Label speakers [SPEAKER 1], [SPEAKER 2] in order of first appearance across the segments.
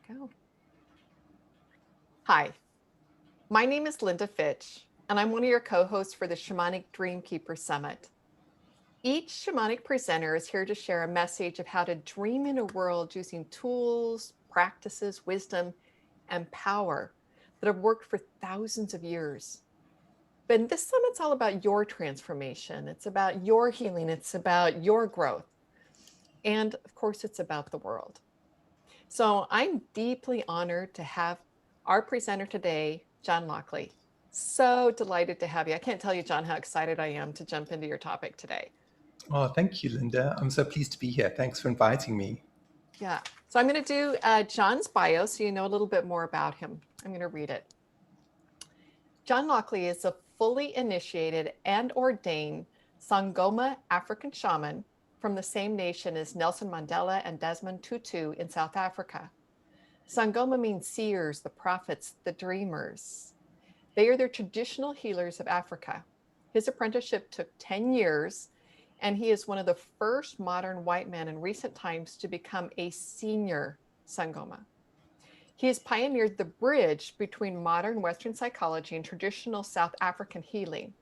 [SPEAKER 1] Go. Hi, my name is Linda Fitch, and I'm one of your co-hosts for the Shamanic Dreamkeepers Summit. Each shamanic presenter is here to share a message of how to dream in a world using tools, practices, wisdom, and power that have worked for thousands of years. But this summit's all about your transformation. It's about your healing. It's about your growth. And of course, it's about the world. So I'm deeply honored to have our presenter today, John Lockley. So delighted to have you. I can't tell you, John, how excited I am to jump into your topic today.
[SPEAKER 2] Oh, thank you, Linda. I'm so pleased to be here. Thanks for inviting me.
[SPEAKER 1] Yeah. So I'm going to do John's bio so you know a little bit more about him. I'm going to read it. John Lockley is a fully initiated and ordained sangoma African shaman from the same nation as Nelson Mandela and Desmond Tutu in South Africa. Sangoma means seers, the prophets, the dreamers. They are the traditional healers of Africa. His apprenticeship took 10 years, and he is one of the first modern white men in recent times to become a senior Sangoma. He has pioneered the bridge between modern Western psychology and traditional South African healing.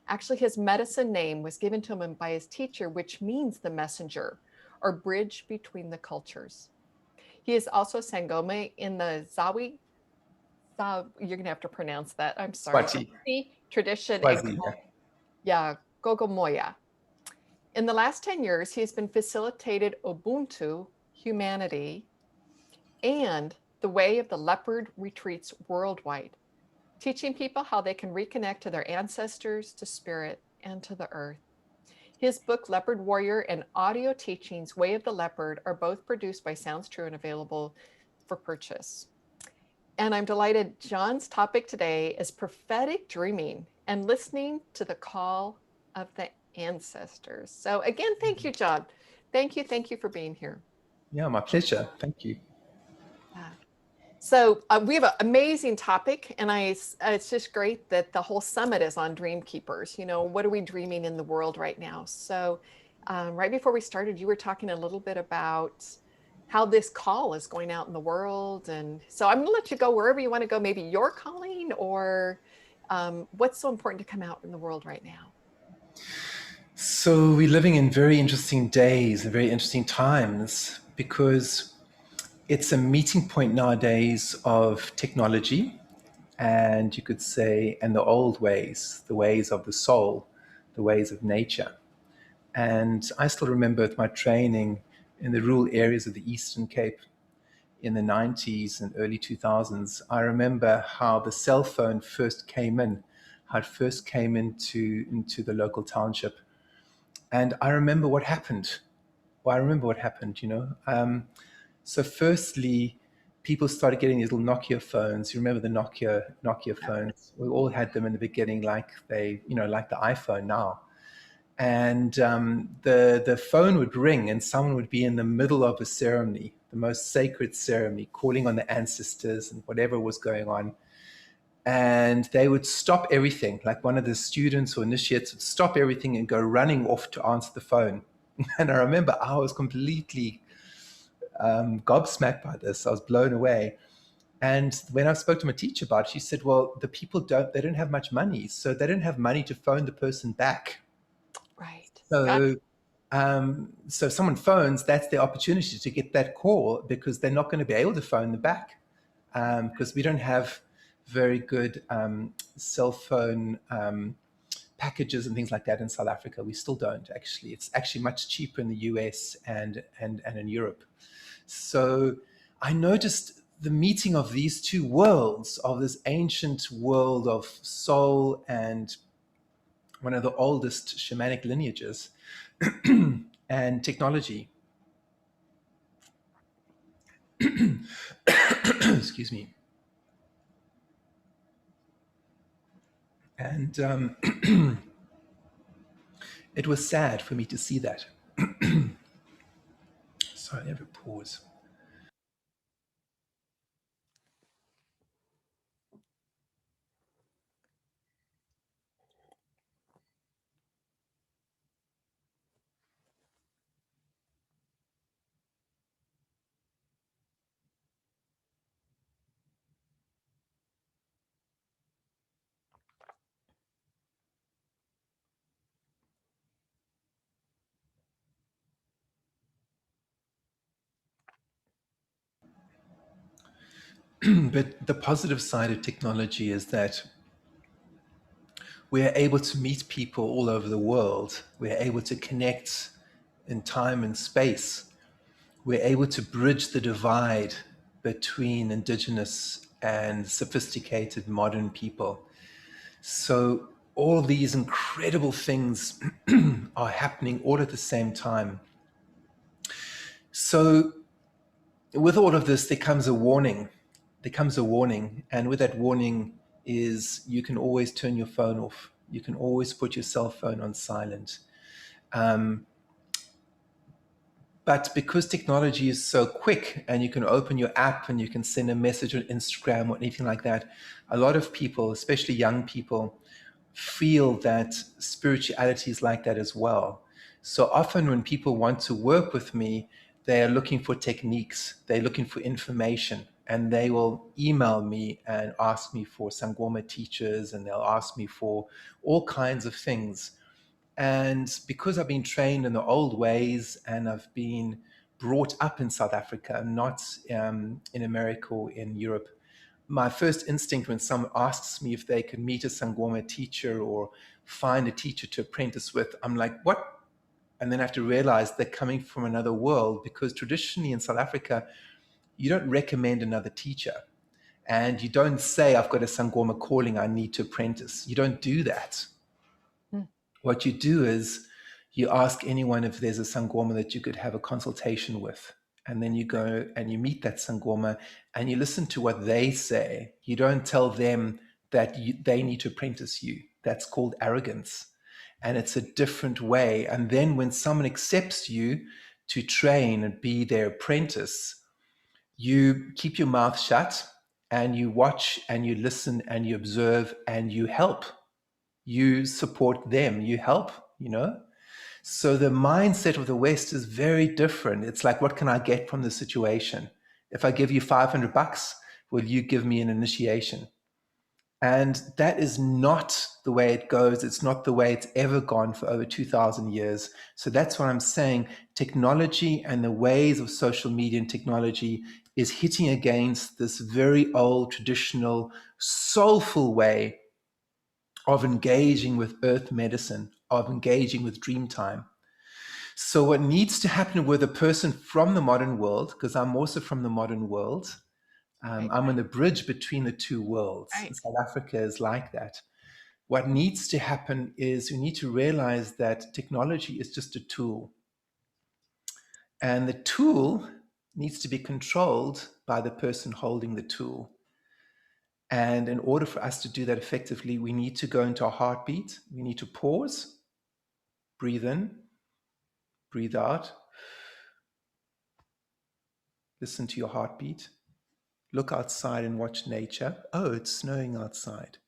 [SPEAKER 1] Actually, his medicine name was given to him by his teacher, which means the messenger, or bridge between the cultures. He is also Sangoma in the Zawi, you're going to have to pronounce that. I'm sorry.
[SPEAKER 2] Swati.
[SPEAKER 1] Tradition and
[SPEAKER 2] Swazi, yeah.
[SPEAKER 1] yeah, Gogomoya. In the last 10 years, he has been facilitated Ubuntu, humanity, and the way of the leopard retreats worldwide, teaching people how they can reconnect to their ancestors, to spirit, and to the earth. His book, Leopard Warrior, and audio teachings, Way of the Leopard, are both produced by Sounds True and available for purchase. And I'm delighted John's topic today is prophetic dreaming and listening to the call of the ancestors. So again, thank you, John. Thank you for being here.
[SPEAKER 2] Yeah, my pleasure. Thank you.
[SPEAKER 1] So we have an amazing topic, and it's just great that the whole summit is on dream keepers. You know, what are we dreaming in the world right now? So right before we started, you were talking a little bit about how this call is going out in the world. And so I'm going to let you go wherever you want to go, maybe your calling or what's so important to come out in the world right now.
[SPEAKER 2] So we're living in very interesting days and very interesting times because it's a meeting point nowadays of technology and you could say, and the old ways, the ways of the soul, the ways of nature. And I still remember with my training in the rural areas of the Eastern Cape in the 90s and early 2000s, I remember how the cell phone first came in, how it first came into the local township. And I remember what happened. Well, I remember what happened, you know. So firstly, people started getting these little Nokia phones. You remember the Nokia phones? We all had them in the beginning, like like the iPhone now. And the phone would ring, and someone would be in the middle of a ceremony, the most sacred ceremony, calling on the ancestors and whatever was going on. And they would stop everything, like one of the students or initiates would stop everything and go running off to answer the phone. And I remember I was completely gobsmacked by this. I was blown away. And when I spoke to my teacher about it, she said, well, the people they don't have much money. So they don't have money to phone the person back.
[SPEAKER 1] Right.
[SPEAKER 2] So, so if someone phones, that's their opportunity to get that call because they're not going to be able to phone them back because we don't have very good cell phone packages and things like that in South Africa. We still don't actually. It's actually much cheaper in the US and in Europe. So I noticed the meeting of these two worlds, of this ancient world of soul and one of the oldest shamanic lineages and technology. Excuse me. And it was sad for me to see that. Sorry, I have a pause. But the positive side of technology is that we're able to meet people all over the world. We're able to connect in time and space. We're able to bridge the divide between indigenous and sophisticated modern people. So all these incredible things are happening all at the same time. So with all of this, there comes a warning. There comes a warning. And with that warning is you can always turn your phone off. You can always put your cell phone on silent. But because technology is so quick and you can open your app and you can send a message on Instagram or anything like that, a lot of people, especially young people, feel that spirituality is like that as well. So often when people want to work with me, they are looking for techniques, they're looking for information, and they will email me and ask me for sangoma teachers, and they'll ask me for all kinds of things. And because I've been trained in the old ways and I've been brought up in South Africa, not in America or in Europe, my first instinct when someone asks me if they can meet a sangoma teacher or find a teacher to apprentice with, I'm like, what? And then I have to realize they're coming from another world, because traditionally in South Africa, you don't recommend another teacher. And you don't say, I've got a sangoma calling, I need to apprentice. You don't do that. What you do is you ask anyone if there's a sangoma that you could have a consultation with. And then you go and you meet that sangoma and you listen to what they say. You don't tell them that they need to apprentice you. That's called arrogance. And it's a different way. And then when someone accepts you to train and be their apprentice, you keep your mouth shut and you watch and you listen and you observe and you help. You support them, you help, you know? So the mindset of the West is very different. It's like, what can I get from the situation? If I give you $500, will you give me an initiation? And that is not the way it goes. It's not the way it's ever gone for over 2,000 years. So that's what I'm saying. Technology and the ways of social media and technology is hitting against this very old, traditional, soulful way of engaging with earth medicine, of engaging with dream time. So what needs to happen with a person from the modern world, because I'm also from the modern world,
[SPEAKER 1] Right.
[SPEAKER 2] I'm on the bridge between the two worlds.
[SPEAKER 1] Right.
[SPEAKER 2] South Africa is like that. What needs to happen is we need to realize that technology is just a tool. And the tool needs to be controlled by the person holding the tool. And in order for us to do that effectively, we need to go into our heartbeat. We need to pause, breathe in, breathe out, listen to your heartbeat, look outside and watch nature. Oh, it's snowing outside.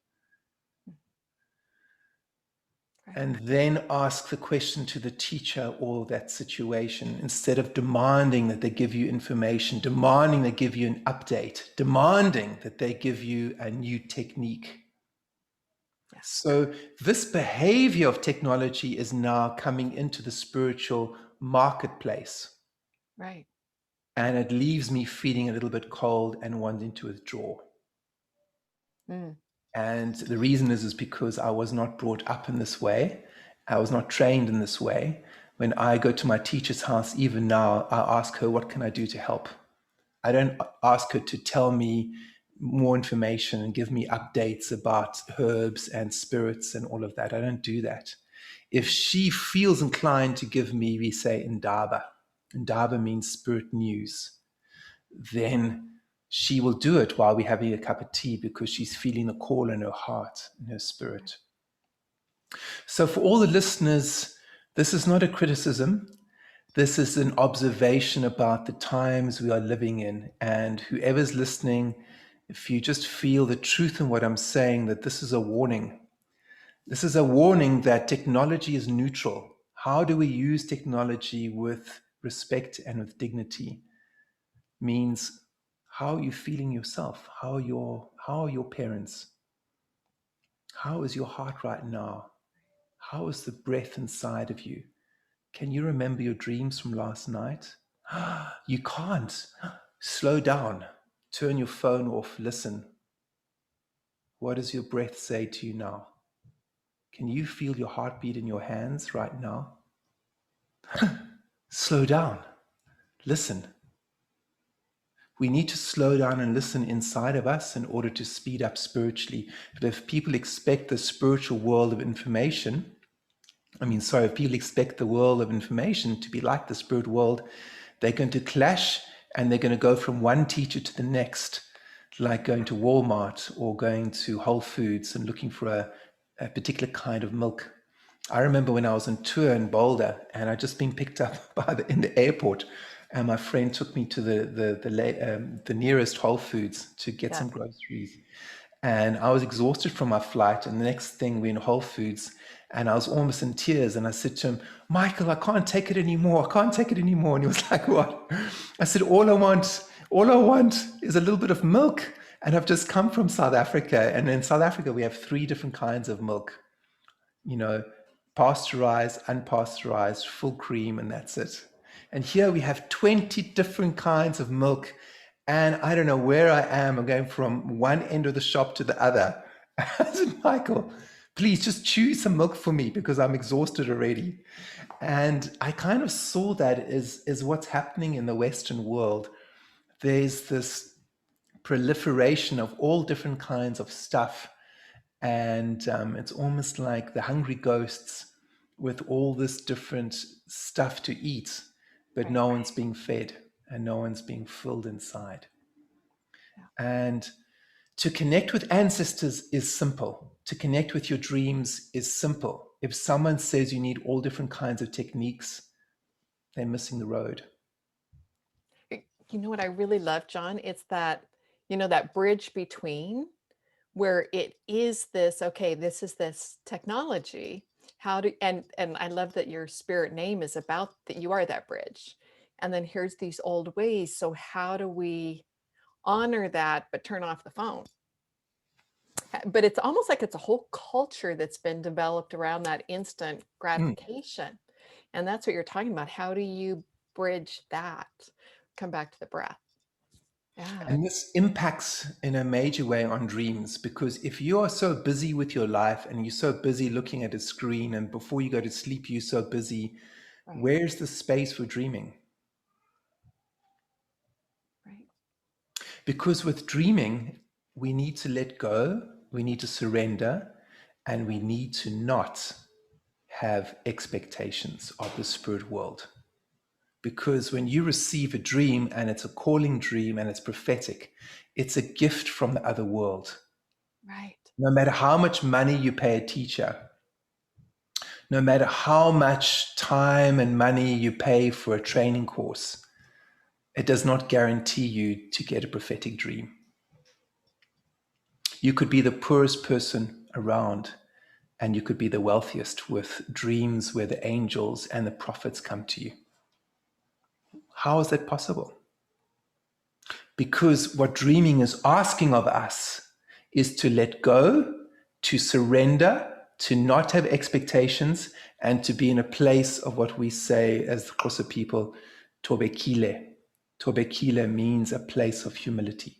[SPEAKER 1] Right.
[SPEAKER 2] And then ask the question to the teacher or that situation, instead of demanding that they give you information, demanding they give you an update, demanding that they give you a new technique.
[SPEAKER 1] Yes.
[SPEAKER 2] So this behavior of technology is now coming into the spiritual marketplace.
[SPEAKER 1] Right.
[SPEAKER 2] And it leaves me feeling a little bit cold and wanting to withdraw. And the reason is because I was not brought up in this way. I was not trained in this way. When I go to my teacher's house, even now, I ask her, what can I do to help? I don't ask her to tell me more information and give me updates about herbs and spirits and all of that. I don't do that. If she feels inclined to give me, we say, indaba. Indaba means spirit news. Then she will do it while we're having a cup of tea, because she's feeling a call in her heart, in her spirit. So for all the listeners, this is not a criticism. This is an observation about the times we are living in. And whoever's listening, if you just feel the truth in what I'm saying, that this is a warning. This is a warning that technology is neutral. How do we use technology with respect and with dignity? Means, how are you feeling yourself? How are your parents? How is your heart right now? How is the breath inside of you? Can you remember your dreams from last night? You can't. Slow down. Turn your phone off. Listen. What does your breath say to you now? Can you feel your heartbeat in your hands right now? Slow down. Listen. We need to slow down and listen inside of us in order to speed up spiritually. But if people expect the spiritual world of information, if people expect the world of information to be like the spirit world, they're going to clash and they're going to go from one teacher to the next, like going to Walmart or going to Whole Foods and looking for a particular kind of milk. I remember when I was on tour in Boulder and I'd just been picked up in the airport, and my friend took me to the nearest Whole Foods to get some groceries. And I was exhausted from my flight. And the next thing, we're in Whole Foods, and I was almost in tears. And I said to him, Michael, I can't take it anymore. I can't take it anymore. And he was like, what? I said, all I want is a little bit of milk. And I've just come from South Africa. And in South Africa, we have 3 different kinds of milk, pasteurized, unpasteurized, full cream, and that's it. And here we have 20 different kinds of milk. And I don't know where I am. I'm going from one end of the shop to the other. I said, Michael, please just choose some milk for me because I'm exhausted already. And I kind of saw that as what's happening in the Western world. There's this proliferation of all different kinds of stuff. And it's almost like the hungry ghosts with all this different stuff to eat, but no one's being fed and no one's being filled inside. And to connect with ancestors is simple. To connect with your dreams is simple. If someone says you need all different kinds of techniques, they're missing the road.
[SPEAKER 1] You know what I really love, John? It's that, that bridge between where it is this, okay, this is this technology. And I love that your spirit name is about that you are that bridge. And then here's these old ways. So how do we honor that, but turn off the phone? But it's almost like it's a whole culture that's been developed around that instant gratification. And that's what you're talking about. How do you bridge that? Come back to the breath. Yeah.
[SPEAKER 2] And this impacts in a major way on dreams, because if you are so busy with your life and you're so busy looking at a screen, and before you go to sleep, you're so busy, where's the space for dreaming?
[SPEAKER 1] Right.
[SPEAKER 2] Because with dreaming, we need to let go, we need to surrender, and we need to not have expectations of the spirit world. Because when you receive a dream and it's a calling dream and it's prophetic, it's a gift from the other world.
[SPEAKER 1] Right.
[SPEAKER 2] No matter how much money you pay a teacher, no matter how much time and money you pay for a training course, it does not guarantee you to get a prophetic dream. You could be the poorest person around, and you could be the wealthiest with dreams where the angels and the prophets come to you. How is that possible? Because what dreaming is asking of us is to let go, to surrender, to not have expectations, and to be in a place of what we say as the Xhosa people, tobekile. Tobekile means a place of humility.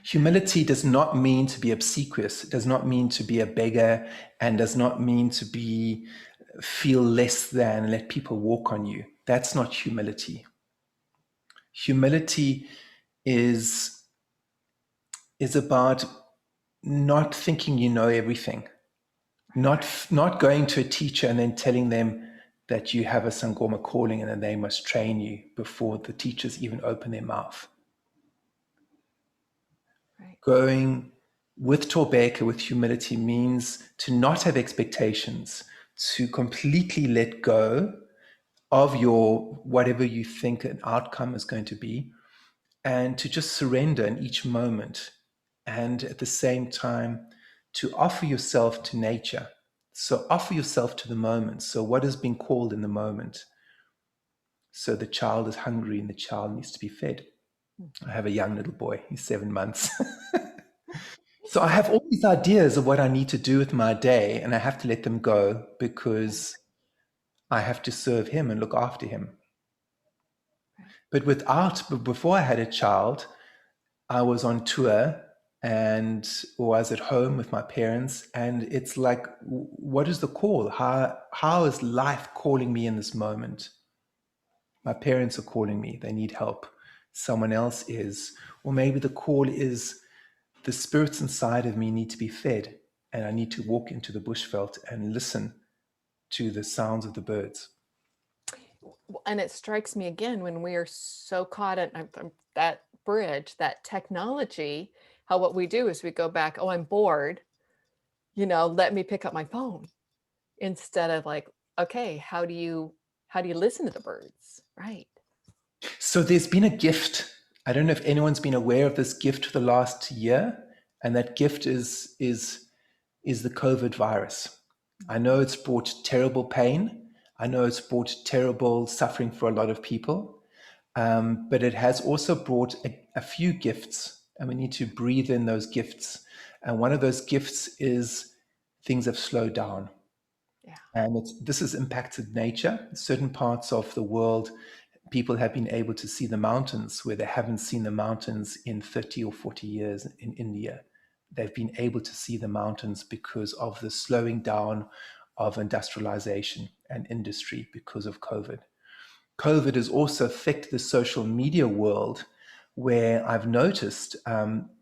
[SPEAKER 2] Humility does not mean to be obsequious, does not mean to be a beggar, and does not mean to feel less than and let people walk on you. That's not humility. Humility is about not thinking you know everything, not going to a teacher and then telling them that you have a sangoma calling and that they must train you before the teachers even open their mouth. Right. Going with Torbeka, with humility, means to not have expectations, to completely let go of your whatever you think an outcome is going to be, and to just surrender in each moment, and at the same time to offer yourself to nature. So offer yourself to the moment. So what is being called in the moment? So the child is hungry and the child needs to be fed. I have a young little boy, he's 7 months. So I have all these ideas of what I need to do with my day, and I have to let them go because I have to serve him and look after him. But before I had a child, I was on tour and or I was at home with my parents, and it's like, what is the call? How is life calling me in this moment? My parents are calling me. They need help. Someone else is. Or maybe the call is the spirits inside of me need to be fed, and I need to walk into the bushveld and listen to the sounds of the birds.
[SPEAKER 1] And it strikes me again when we are so caught at that bridge, that technology, how what we do is we go back, oh, I'm bored, let me pick up my phone, instead of like, okay, how do you listen to the birds? Right.
[SPEAKER 2] So there's been a gift. I don't know if anyone's been aware of this gift for the last year, and that gift is the COVID virus. I know it's brought terrible pain. I know it's brought terrible suffering for a lot of people, but it has also brought a few gifts, and we need to breathe in those gifts. And one of those gifts is things have slowed down.
[SPEAKER 1] Yeah.
[SPEAKER 2] And this has impacted nature. Certain parts of the world, people have been able to see the mountains where they haven't seen the mountains in 30 or 40 years in India. They've been able to see the mountains because of the slowing down of industrialization and industry because of COVID. COVID has also affected the social media world, where I've noticed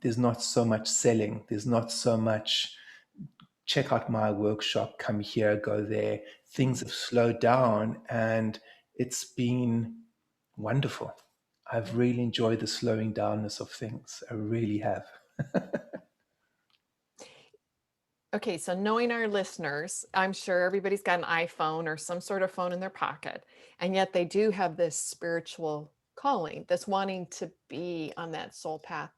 [SPEAKER 2] there's not so much selling. There's not so much check out my workshop, come here, go there. Things have slowed down, and it's been wonderful. I've really enjoyed the slowing downness of things. I really have.
[SPEAKER 1] Okay, so knowing our listeners, I'm sure everybody's got an iPhone or some sort of phone in their pocket, and yet they do have this spiritual calling, this wanting to be on that soul path.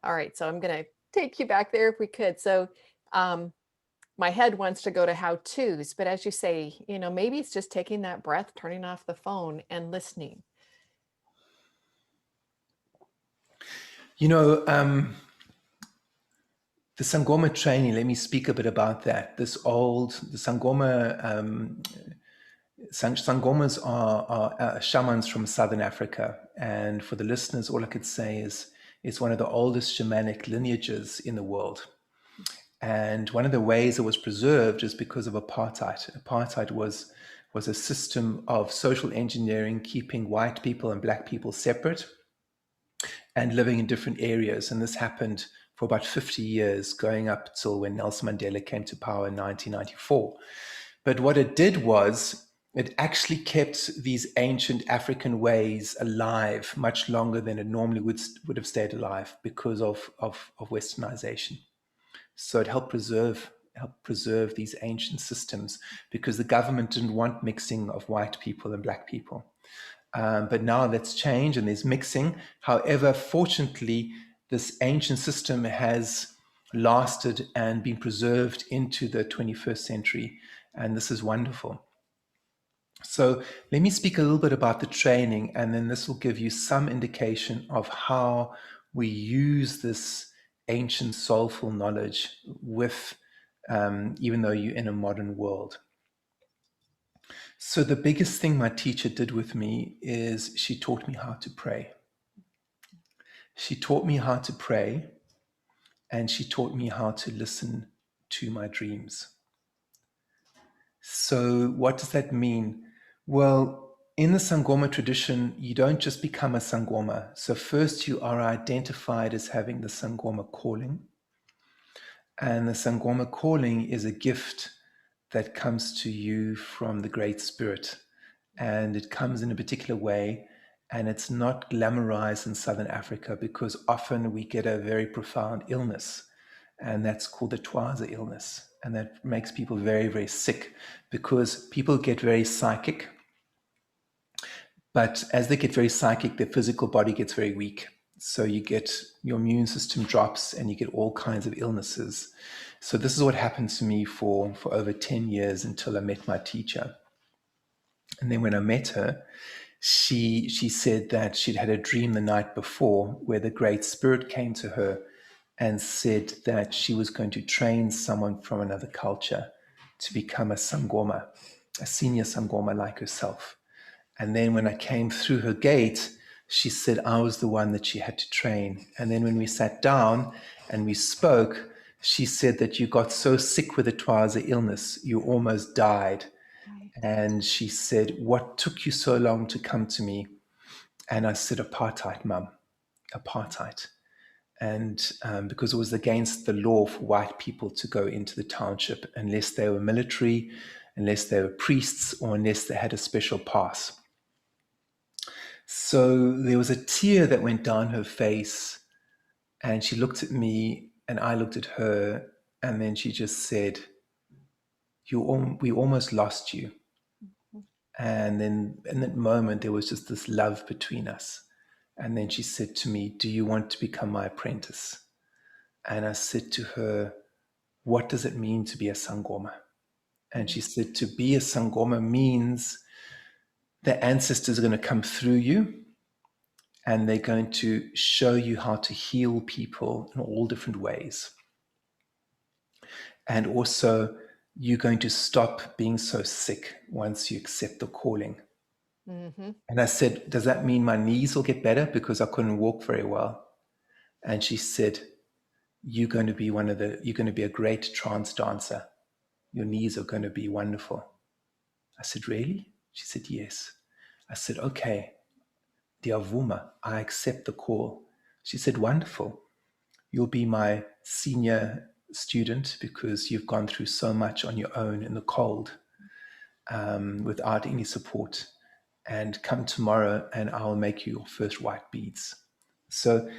[SPEAKER 1] All right, so I'm going to take you back there if we could. So, my head wants to go to how-tos, but as you say, maybe it's just taking that breath, turning off the phone, and listening.
[SPEAKER 2] The sangoma training, let me speak a bit about that. The sangoma, sangomas are shamans from Southern Africa. And for the listeners, all I could say is it's one of the oldest shamanic lineages in the world. And one of the ways it was preserved is because of apartheid. Apartheid was a system of social engineering, keeping white people and black people separate and living in different areas. And this happened for about 50 years, going up till when Nelson Mandela came to power in 1994. But what it did was it actually kept these ancient African ways alive much longer than it normally would have stayed alive because of westernization. So it helped preserve these ancient systems because the government didn't want mixing of white people and black people. But now that's changed and there's mixing. However, fortunately, this ancient system has lasted and been preserved into the 21st century. And this is wonderful. So let me speak a little bit about the training, and then this will give you some indication of how we use this ancient soulful knowledge with, even though you're in a modern world. So the biggest thing my teacher did with me is she taught me how to pray. She taught me how to pray, and she taught me how to listen to my dreams. So what does that mean? Well, in the Sangoma tradition, you don't just become a Sangoma. So first you are identified as having the Sangoma calling. And the Sangoma calling is a gift that comes to you from the Great Spirit. And it comes in a particular way. And it's not glamorized in Southern Africa because often we get a very profound illness. And that's called the Twaza illness. And that makes people very, very sick because people get very psychic. But as they get very psychic, their physical body gets very weak. So you get your immune system drops and you get all kinds of illnesses. So this is what happened to me for over 10 years until I met my teacher. And then when I met her, she said that she'd had a dream the night before where the Great Spirit came to her and said that she was going to train someone from another culture to become a Sangoma, a senior Sangoma like herself. And then when I came through her gate, she said I was the one that she had to train. And then when we sat down and we spoke, she said that you got so sick with the Twaza illness, you almost died.
[SPEAKER 1] Right.
[SPEAKER 2] And she said, what took you so long to come to me? And I said, apartheid, Mum, apartheid. And because it was against the law for white people to go into the township unless they were military, unless they were priests, or unless they had a special pass. So there was a tear that went down her face, and she looked at me and I looked at her, and then she just said, we almost lost you. And then in that moment, there was just this love between us. And then she said to me, do you want to become my apprentice? And I said to her, what does it mean to be a sangoma? And she said, to be a sangoma means the ancestors are going to come through you, and they're going to show you how to heal people in all different ways. And also, you're going to stop being so sick once you accept the calling. Mm-hmm. And I said, does that mean my knees will get better because I couldn't walk very well? And she said, you're going to be a great trance dancer. Your knees are going to be wonderful. I said, really? She said, yes. I said, okay, Diavuma, I accept the call. She said, wonderful. You'll be my senior student because you've gone through so much on your own in the cold without any support. And come tomorrow and I'll make you your first white beads. So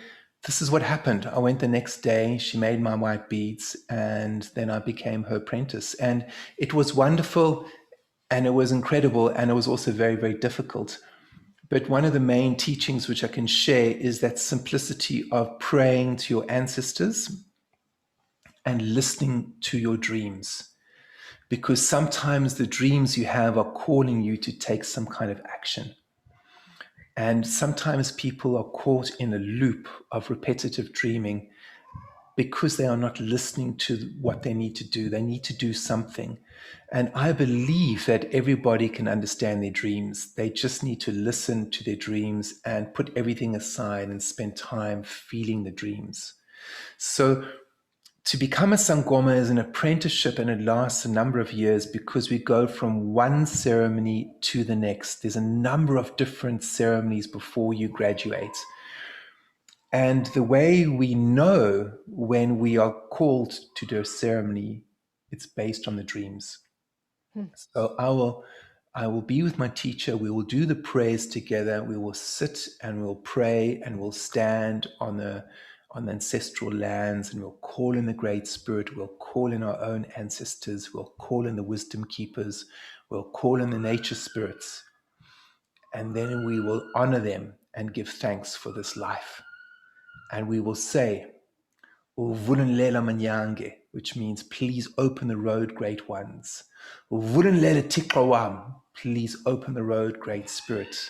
[SPEAKER 2] this is what happened. I went the next day, she made my white beads, and then I became her apprentice. And it was wonderful, and it was incredible, and it was also very, very difficult. But one of the main teachings which I can share is that simplicity of praying to your ancestors and listening to your dreams. Because sometimes the dreams you have are calling you to take some kind of action. And sometimes people are caught in a loop of repetitive dreaming because they are not listening to what they need to do. They need to do something. And I believe that everybody can understand their dreams. They just need to listen to their dreams and put everything aside and spend time feeling the dreams. So to become a sangoma is an apprenticeship, and it lasts a number of years because we go from one ceremony to the next. There's a number of different ceremonies before you graduate. And the way we know when we are called to do a ceremony, it's based on the dreams. So I will be with my teacher. We will do the prayers together. We will sit and we'll pray, and we'll stand on the ancestral lands, and we'll call in the Great Spirit. We'll call in our own ancestors. We'll call in the wisdom keepers. We'll call in the nature spirits. And then we will honor them and give thanks for this life. And we will say, Uvulunlela manyange, which means please open the road, great ones. Uvulunlela tiqawam, please open the road, great spirit.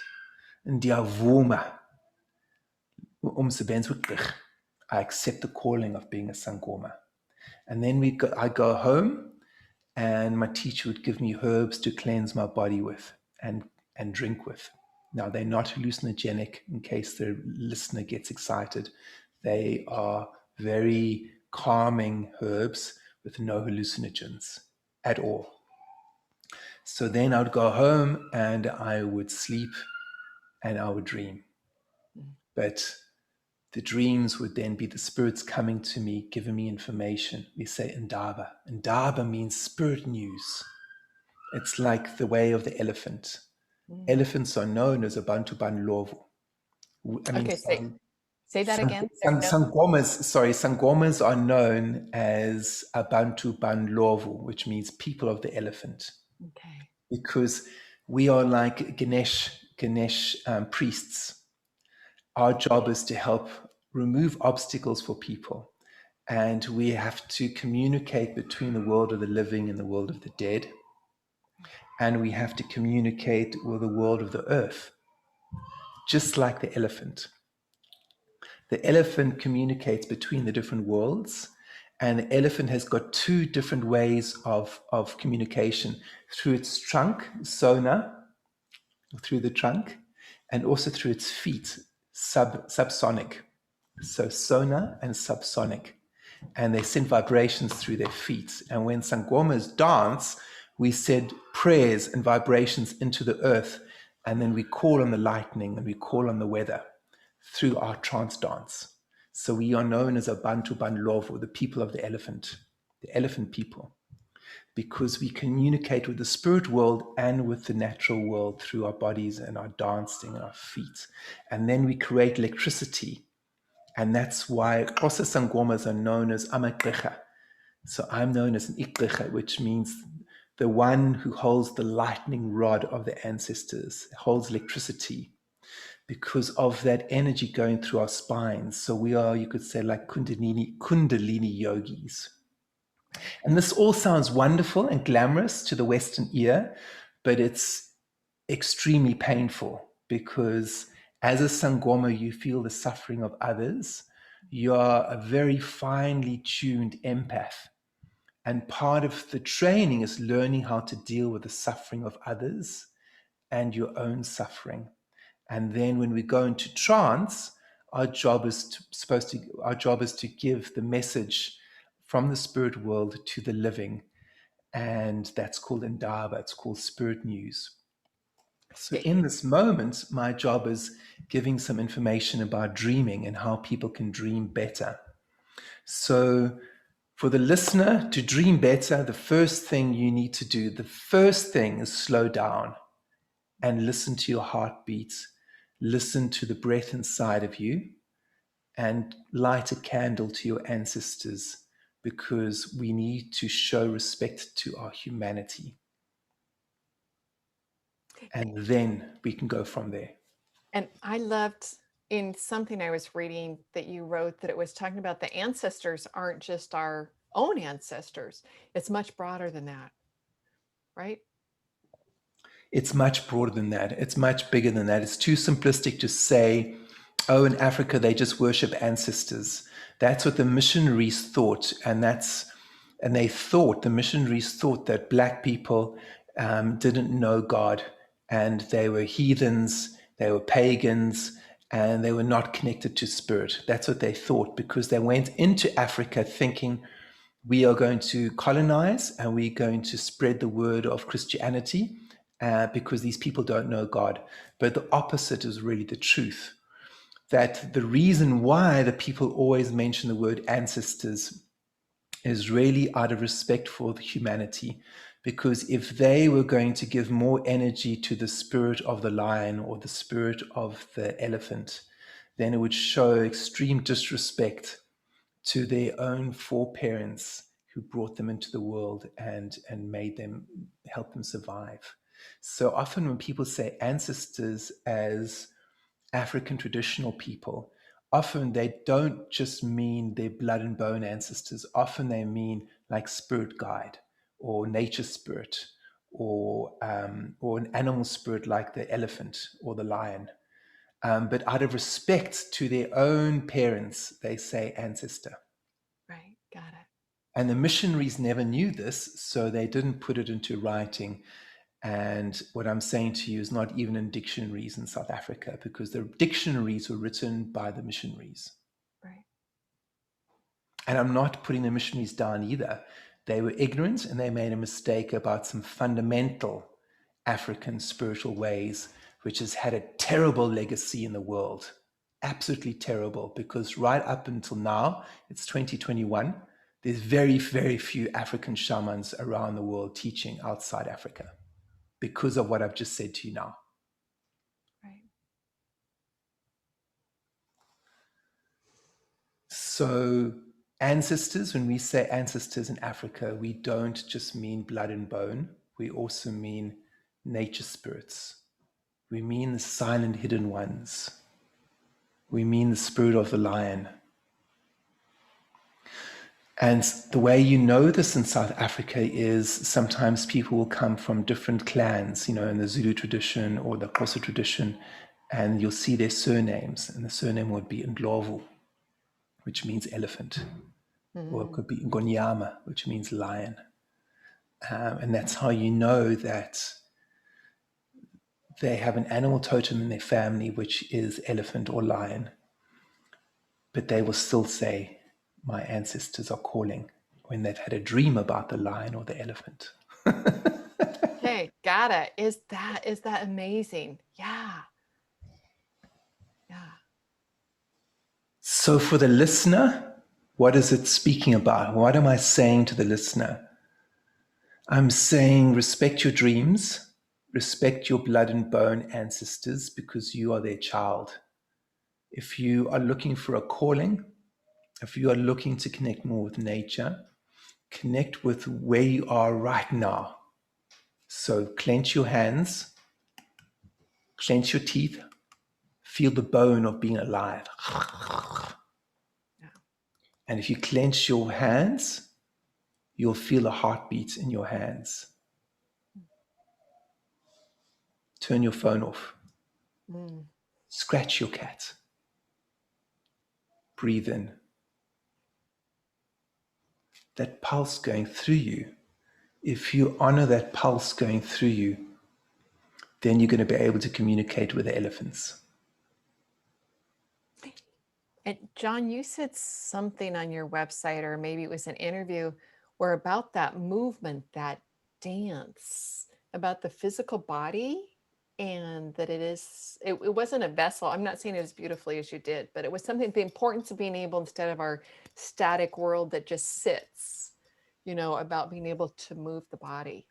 [SPEAKER 2] Ndiyavuma, umsebenzi wegqirha. I accept the calling of being a sangoma. And then I go home, and my teacher would give me herbs to cleanse my body with and drink with. Now, they're not hallucinogenic, in case the listener gets excited. They are very calming herbs with no hallucinogens at all. So then I would go home and I would sleep and I would dream. But the dreams would then be the spirits coming to me, giving me information. We say indaba. Indaba means spirit news. It's like the way of the elephant. Elephants are known as Abantu Banlovu.
[SPEAKER 1] Say that again.
[SPEAKER 2] Sangomas are known as Abantu Banlovu, which means people of the elephant.
[SPEAKER 1] Okay.
[SPEAKER 2] Because we are like Ganesh priests. Our job is to help remove obstacles for people. And we have to communicate between the world of the living and the world of the dead. And we have to communicate with the world of the earth, just like the elephant. The elephant communicates between the different worlds, and the elephant has got two different ways of communication: through its trunk, sona, through the trunk, and also through its feet, subsonic. So sonar and subsonic. And they send vibrations through their feet. And when sangomas dance, we send prayers and vibrations into the earth. And then we call on the lightning and we call on the weather through our trance dance. So we are known as Abantu Banlovo, the people of the elephant people, because we communicate with the spirit world and with the natural world through our bodies and our dancing and our feet. And then we create electricity. And that's why Xhosa sangomas are known as amagqirha. So I'm known as an igqirha, which means the one who holds the lightning rod of the ancestors, holds electricity because of that energy going through our spines. So we are, you could say, like kundalini yogis. And this all sounds wonderful and glamorous to the Western ear, but it's extremely painful because as a sangoma, you feel the suffering of others. You are a very finely tuned empath. And part of the training is learning how to deal with the suffering of others and your own suffering. And then when we go into trance, our job is to give the message from the spirit world to the living. And that's called Indaba, it's called spirit news. So in this moment, my job is giving some information about dreaming and how people can dream better. So for the listener to dream better, the first thing you need to do, the first thing is slow down and listen to your heartbeat, listen to the breath inside of you, and light a candle to your ancestors, because we need to show respect to our humanity. And then we can go from there.
[SPEAKER 1] And I loved in something I was reading that you wrote that it was talking about the ancestors aren't just our own ancestors. It's much broader than that, right?
[SPEAKER 2] It's much broader than that. It's much bigger than that. It's too simplistic to say, oh, in Africa, they just worship ancestors. That's what the missionaries thought. The missionaries thought that Black people didn't know God, and they were heathens, they were pagans, and they were not connected to spirit. That's what they thought, because they went into Africa thinking, we are going to colonize and we're going to spread the word of Christianity because these people don't know God. But the opposite is really the truth. That the reason why the people always mention the word ancestors is really out of respect for the humanity. Because if they were going to give more energy to the spirit of the lion or the spirit of the elephant, then it would show extreme disrespect to their own foreparents who brought them into the world and made them, help them survive. So often when people say ancestors as African traditional people, often they don't just mean their blood and bone ancestors. Often they mean like spirit guide or nature spirit or an animal spirit like the elephant or the lion. But out of respect to their own parents, they say ancestor.
[SPEAKER 1] Right. Got it.
[SPEAKER 2] And the missionaries never knew this, so they didn't put it into writing. And what I'm saying to you is not even in dictionaries in South Africa, because the dictionaries were written by the missionaries.
[SPEAKER 1] Right.
[SPEAKER 2] And I'm not putting the missionaries down either. They were ignorant and they made a mistake about some fundamental African spiritual ways, which has had a terrible legacy in the world. Absolutely terrible, because right up until now, it's 2021, there's very, very few African shamans around the world teaching outside Africa because of what I've just said to you now.
[SPEAKER 1] Right.
[SPEAKER 2] So ancestors, when we say ancestors in Africa, we don't just mean blood and bone. We also mean nature spirits. We mean the silent hidden ones. We mean the spirit of the lion. And the way you know this in South Africa is sometimes people will come from different clans, in the Zulu tradition or the Xhosa tradition, and you'll see their surnames. And the surname would be Ndlovu, which means elephant. Or it could be Ngonyama, which means lion. And that's how you know that they have an animal totem in their family, which is elephant or lion, but they will still say, my ancestors are calling, when they've had a dream about the lion or the elephant.
[SPEAKER 1] Okay, got it. Is that amazing? Yeah. Yeah.
[SPEAKER 2] So for the listener, what is it speaking about? What am I saying to the listener? I'm saying respect your dreams, respect your blood and bone ancestors, because you are their child. If you are looking for a calling, if you are looking to connect more with nature, connect with where you are right now. So clench your hands, clench your teeth, feel the bone of being alive.
[SPEAKER 1] Yeah.
[SPEAKER 2] And if you clench your hands, you'll feel a heartbeat in your hands. Turn your phone off. Scratch your cat. Breathe in. That pulse going through you, if you honor that pulse going through you, then you're going to be able to communicate with the elephants.
[SPEAKER 1] And John, you said something on your website, or maybe it was an interview, where about that movement, that dance, about the physical body, and that it wasn't a vessel. I'm not saying it as beautifully as you did, but it was something, the importance of being able, instead of our static world that just sits, about being able to move the body.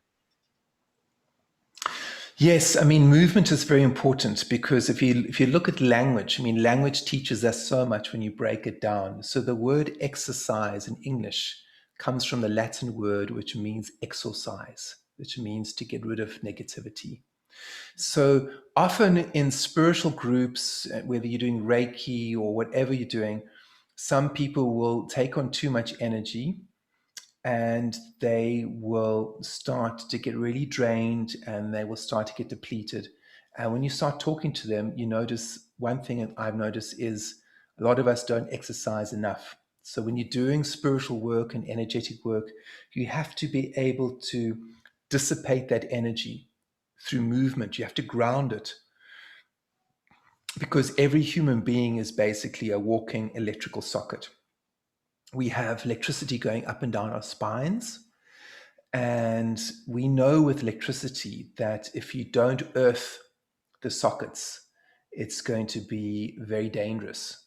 [SPEAKER 2] Yes, I mean, movement is very important, because if you look at language, I mean, language teaches us so much when you break it down. So the word exercise in English comes from the Latin word which means exorcise, which means to get rid of negativity. So often in spiritual groups, whether you're doing Reiki or whatever you're doing, some people will take on too much energy, and they will start to get really drained, and they will start to get depleted. And when you start talking to them, you notice one thing that I've noticed is a lot of us don't exercise enough. So when you're doing spiritual work and energetic work, you have to be able to dissipate that energy through movement. You have to ground it, because every human being is basically a walking electrical socket. We have electricity going up and down our spines. And we know with electricity that if you don't earth the sockets, it's going to be very dangerous.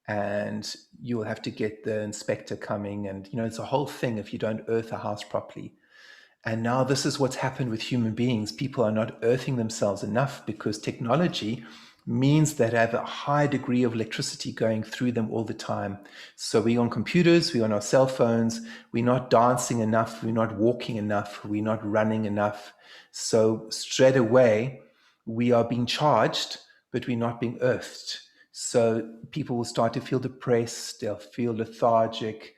[SPEAKER 2] And you will have to get the inspector coming. And, it's a whole thing if you don't earth a house properly. And now this is what's happened with human beings. People are not earthing themselves enough, because technology means that they have a high degree of electricity going through them all the time. So we're on computers, we're on our cell phones, we're not dancing enough, we're not walking enough, we're not running enough. So straight away, we are being charged, but we're not being earthed. So people will start to feel depressed, they'll feel lethargic,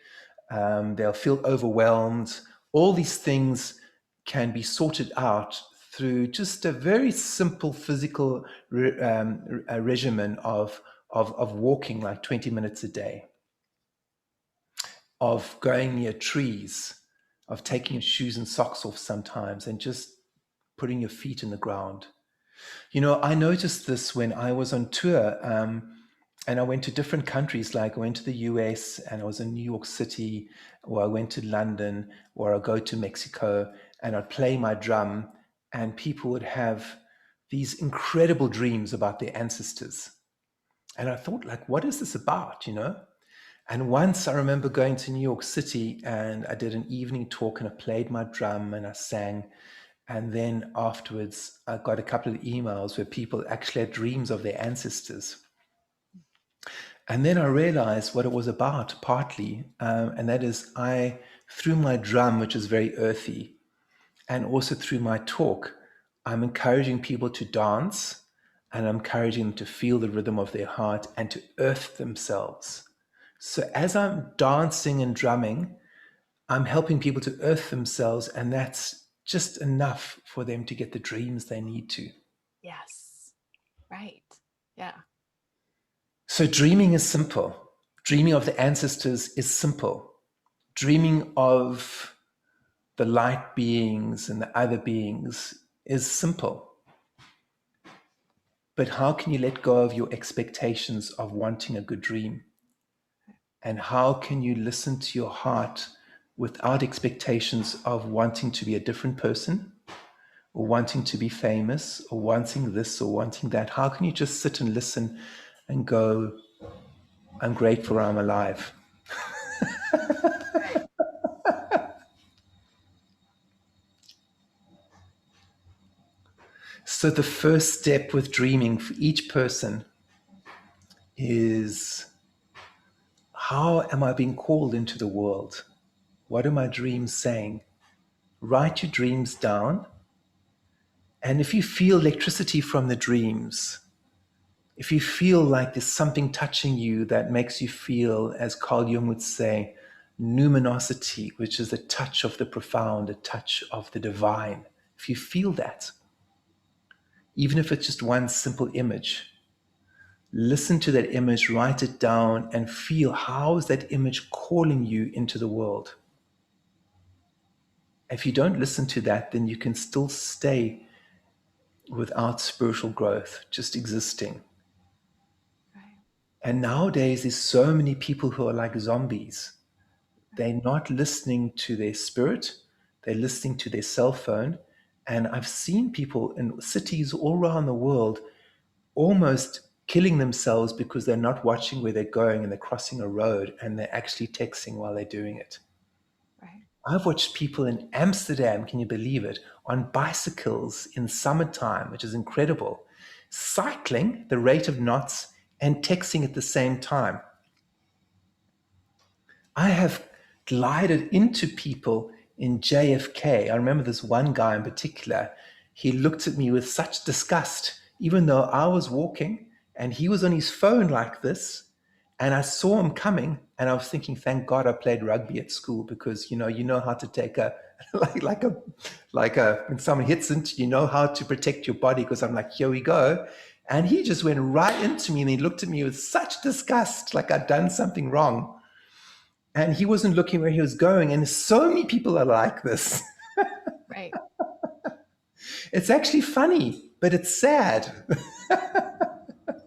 [SPEAKER 2] they'll feel overwhelmed. All these things can be sorted out through just a very simple physical regimen of walking like 20 minutes a day, of going near trees, of taking your shoes and socks off sometimes and just putting your feet in the ground. I noticed this when I was on tour, and I went to different countries. Like I went to the US, and I was in New York City, or I went to London, or I go to Mexico, and I'd play my drum, and people would have these incredible dreams about their ancestors. And I thought, like, what is this about, And once I remember going to New York City, and I did an evening talk, and I played my drum and I sang. And then afterwards, I got a couple of emails where people actually had dreams of their ancestors. And then I realized what it was about, partly, and that is through my drum, which is very earthy, and also through my talk, I'm encouraging people to dance, and I'm encouraging them to feel the rhythm of their heart and to earth themselves. So as I'm dancing and drumming, I'm helping people to earth themselves, and that's just enough for them to get the dreams they need to.
[SPEAKER 1] Yes. Right. Yeah.
[SPEAKER 2] So dreaming is simple. Dreaming of the ancestors is simple. Dreaming of the light beings and the other beings is simple. But how can you let go of your expectations of wanting a good dream? And how can you listen to your heart without expectations of wanting to be a different person, or wanting to be famous, or wanting this or wanting that? How can you just sit and listen and go, I'm grateful I'm alive?
[SPEAKER 1] Right.
[SPEAKER 2] So the first step with dreaming for each person is, how am I being called into the world? What are my dreams saying? Write your dreams down. And if you feel electricity from the dreams, if you feel like there's something touching you that makes you feel, as Carl Jung would say, numinosity, which is a touch of the profound, a touch of the divine, if you feel that, even if it's just one simple image, listen to that image, write it down, and feel, how is that image calling you into the world? If you don't listen to that, then you can still stay without spiritual growth, just existing.
[SPEAKER 1] Right.
[SPEAKER 2] And nowadays, there's so many people who are like zombies. They're not listening to their spirit, they're listening to their cell phone. And I've seen people in cities all around the world almost killing themselves because they're not watching where they're going, and they're crossing a road and they're actually texting while they're doing it.
[SPEAKER 1] Right.
[SPEAKER 2] I've watched people in Amsterdam, can you believe it, on bicycles in summertime, which is incredible, cycling the rate of knots and texting at the same time. I have glided into people in JFK. I remember this one guy in particular. He looked at me with such disgust, even though I was walking and he was on his phone like this. And I saw him coming, and I was thinking, thank God I played rugby at school, because you know how to take a when someone hits it, you know how to protect your body. Because I'm like, here we go. And he just went right into me, and he looked at me with such disgust, like I'd done something wrong. And he wasn't looking where he was going. And so many people are like this.
[SPEAKER 1] Right.
[SPEAKER 2] It's actually funny, but it's sad.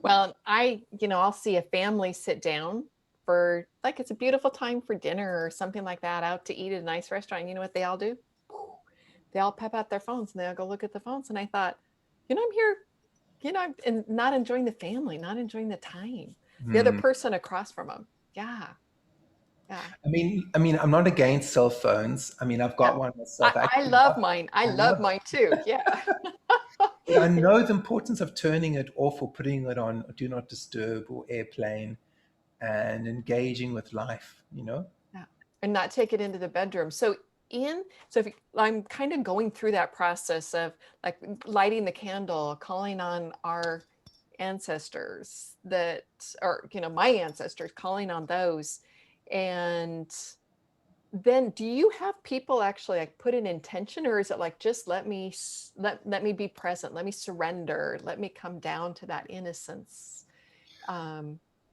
[SPEAKER 1] Well, I'll see a family sit down for, like, it's a beautiful time for dinner or something like that, out to eat at a nice restaurant. And you know what they all do? They all pep out their phones and they all go look at the phones. And I thought, I'm here, and not enjoying the family, not enjoying the time. The other person across from them. Yeah. Yeah.
[SPEAKER 2] I mean, I'm not against cell phones. I mean, I've got
[SPEAKER 1] Yeah.
[SPEAKER 2] one myself. I
[SPEAKER 1] I
[SPEAKER 2] actually
[SPEAKER 1] love mine. I love
[SPEAKER 2] love
[SPEAKER 1] mine too. Yeah.
[SPEAKER 2] But I know the importance of turning it off or putting it on do not disturb or airplane, and engaging with life,
[SPEAKER 1] Yeah. And not take it into the bedroom. So if I'm kind of going through that process of, like, lighting the candle, calling on our ancestors my ancestors, calling on those. And then do you have people actually, like, put an intention, or is it like, just let me be present, let me surrender, let me come down to that innocence?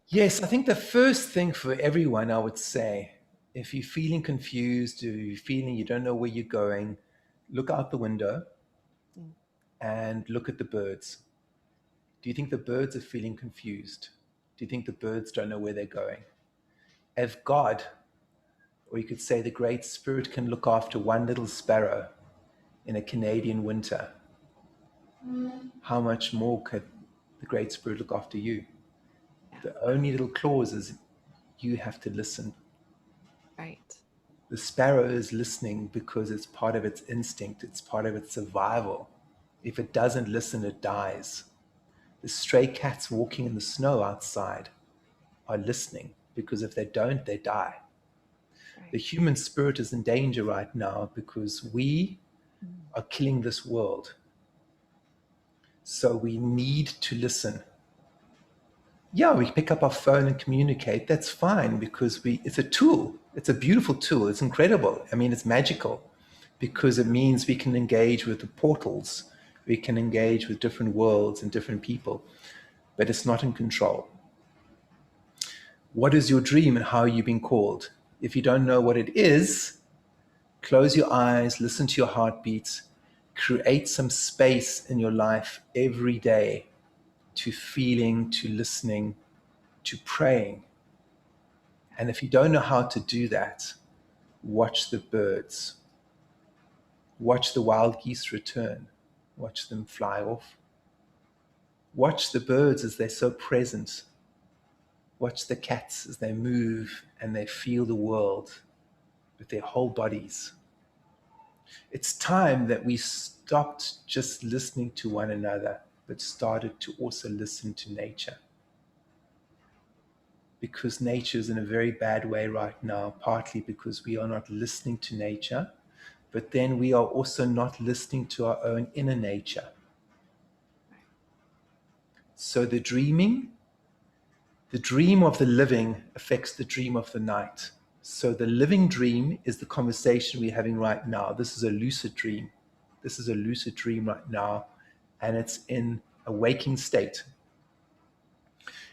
[SPEAKER 2] Yes, I think the first thing for everyone, I would say, if you're feeling confused, or you're feeling you don't know where you're going, look out the window
[SPEAKER 1] Mm.
[SPEAKER 2] and look at the birds. Do you think the birds are feeling confused? Do you think the birds don't know where they're going? If God, or you could say the Great Spirit, can look after one little sparrow in a Canadian winter, how much more could the Great Spirit look after you?
[SPEAKER 1] Yeah.
[SPEAKER 2] The only little clause is, you have to listen.
[SPEAKER 1] Right.
[SPEAKER 2] The sparrow is listening because it's part of its instinct, it's part of its survival. If it doesn't listen, it dies. The stray cats walking in the snow outside are listening, because if they don't, they die. The
[SPEAKER 1] Right.
[SPEAKER 2] human spirit is in danger right now because we
[SPEAKER 1] Mm.
[SPEAKER 2] are killing this world. So we need to listen. Yeah, we pick up our phone and communicate. That's fine, because it's a tool. It's a beautiful tool. It's incredible. I mean, it's magical, because it means we can engage with the portals. We can engage with different worlds and different people, but it's not in control. What is your dream and how are you being called? If you don't know what it is, close your eyes, listen to your heartbeats, create some space in your life every day to feeling, to listening, to praying. And if you don't know how to do that, watch the birds. Watch the wild geese return. Watch them fly off. Watch the birds as they're so present. Watch the cats as they move and they feel the world with their whole bodies. It's time that we stopped just listening to one another, but started to also listen to nature. Because nature is in a very bad way right now, partly because we are not listening to nature, but then we are also not listening to our own inner nature. So the dream of the living affects the dream of the night. So the living dream is the conversation we're having right now. This is a lucid dream. This is a lucid dream right now, and it's in a waking state.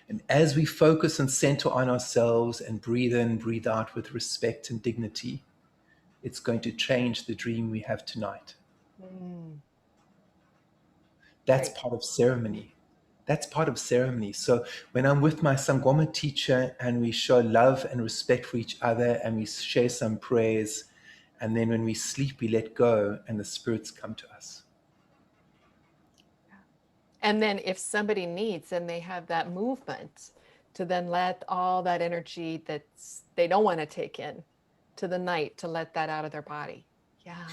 [SPEAKER 2] And as we focus and center on ourselves and breathe in, breathe out with respect and dignity, it's going to change the dream we have tonight. That's
[SPEAKER 1] Right.
[SPEAKER 2] part of ceremony. That's part of ceremony. So when I'm with my sangoma teacher and we show love and respect for each other and we share some prayers, and then when we sleep, we let go and the spirits come to us.
[SPEAKER 1] And then if somebody needs, and they have that movement to then let all that energy that they don't want to take in to the night, to let that out of their body. Yeah.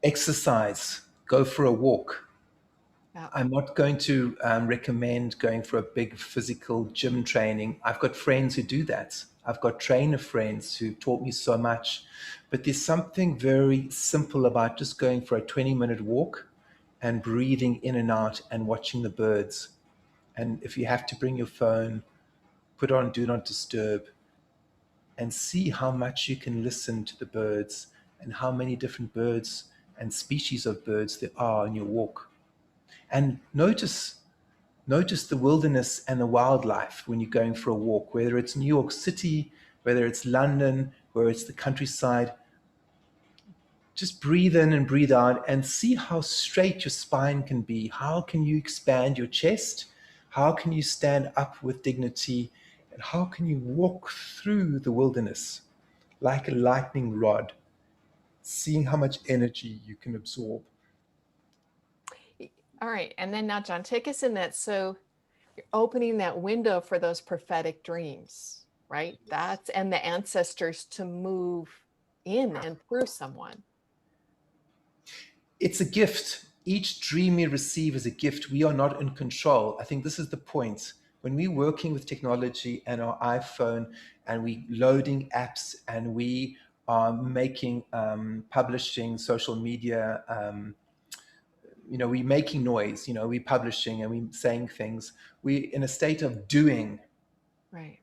[SPEAKER 2] Exercise, go for a walk.
[SPEAKER 1] Yeah.
[SPEAKER 2] I'm not going to recommend going for a big physical gym training. I've got friends who do that. I've got trainer friends who taught me so much. But there's something very simple about just going for a 20-minute walk and breathing in and out and watching the birds. And if you have to bring your phone, put on Do Not Disturb and see how much you can listen to the birds and how many different birds and species of birds there are in your walk. And notice the wilderness and the wildlife when you're going for a walk, whether it's New York City, whether it's London, whether it's the countryside. Just breathe in and breathe out and see how straight your spine can be. How can you expand your chest? How can you stand up with dignity? And how can you walk through the wilderness like a lightning rod, seeing how much energy you can absorb?
[SPEAKER 1] All right. And then now, John, take us in that. So you're opening that window for those prophetic dreams, right? That's, and the ancestors to move in and through someone.
[SPEAKER 2] It's a gift. Each dream we receive is a gift. We are not in control. I think this is the point. When we're working with technology and our iPhone and we loading apps and we are making, publishing social media, we're making noise, we're publishing and we're saying things. We're in a state of doing.
[SPEAKER 1] Right.